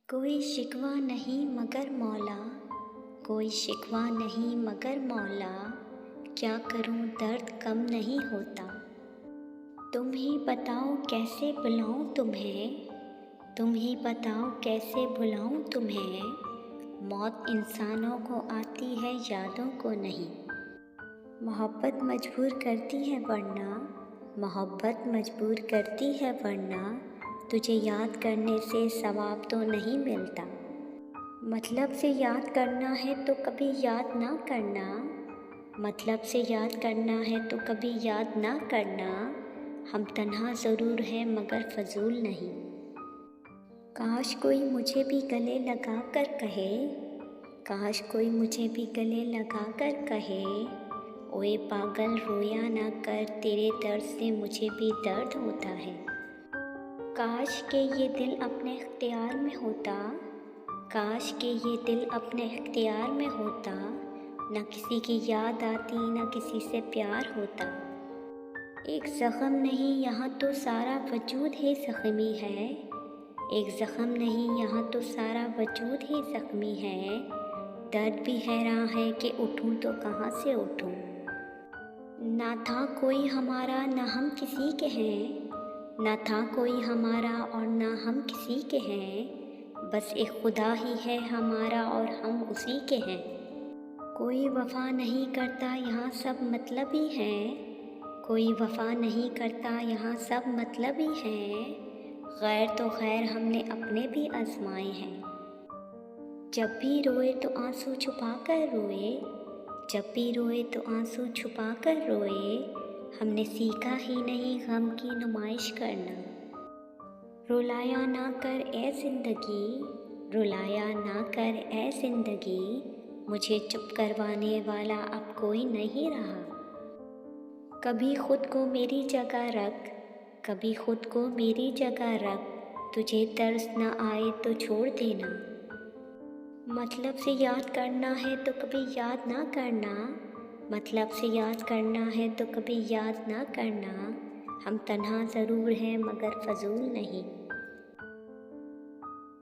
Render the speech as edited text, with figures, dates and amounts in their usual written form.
कोई शिकवा नहीं मगर मौला, कोई शिकवा नहीं मगर मौला, क्या करूं दर्द कम नहीं होता। तुम ही बताओ कैसे बुलाऊं तुम्हें, तुम ही बताओ कैसे बुलाऊं तुम्हें। मौत इंसानों को आती है यादों को नहीं। मोहब्बत मजबूर करती है वरना, मोहब्बत मजबूर करती है वरना, तुझे याद करने से सवाब तो नहीं मिलता। मतलब से याद करना है तो कभी याद ना करना, मतलब से याद करना है तो कभी याद ना करना। हम तन्हा ज़रूर हैं मगर फजूल नहीं। काश कोई मुझे भी गले लगा कर कहे, काश कोई मुझे भी गले लगा कर कहे, ओए पागल रोया ना कर, तेरे दर्द से मुझे भी दर्द होता है। काश के ये दिल अपने इख्तियार में होता, काश के ये दिल अपने इख्तियार में होता, न किसी की याद आती न किसी से प्यार होता। एक ज़ख्म नहीं यहाँ तो सारा वजूद ही ज़ख्मी है, एक ज़ख्म नहीं यहाँ तो सारा वजूद ही ज़ख्मी है। दर्द भी हैरान है कि उठूँ तो कहाँ से उठूँ। ना था कोई हमारा ना हम किसी के हैं, ना था कोई हमारा और ना हम किसी के हैं। बस एक खुदा ही है हमारा और हम उसी के हैं। कोई वफ़ा नहीं करता यहाँ सब मतलबी हैं, कोई वफ़ा नहीं करता यहाँ सब मतलबी हैं। गैर तो खैर हमने अपने भी आजमाए हैं। जब भी रोए तो आंसू छुपा कर रोए, जब भी रोए तो आंसू छुपा कर रोए। हमने सीखा ही नहीं गम की नुमाइश करना। रुलाया ना कर ए ज़िंदगी, रुलाया ना कर ए ज़िंदगी, मुझे चुप करवाने वाला अब कोई नहीं रहा। कभी खुद को मेरी जगह रख, कभी खुद को मेरी जगह रख, तुझे तरस ना आए तो छोड़ देना। मतलब से याद करना है तो कभी याद ना करना, मतलब से याद करना है तो कभी याद ना करना। हम तन्हा ज़रूर हैं मगर फजूल नहीं।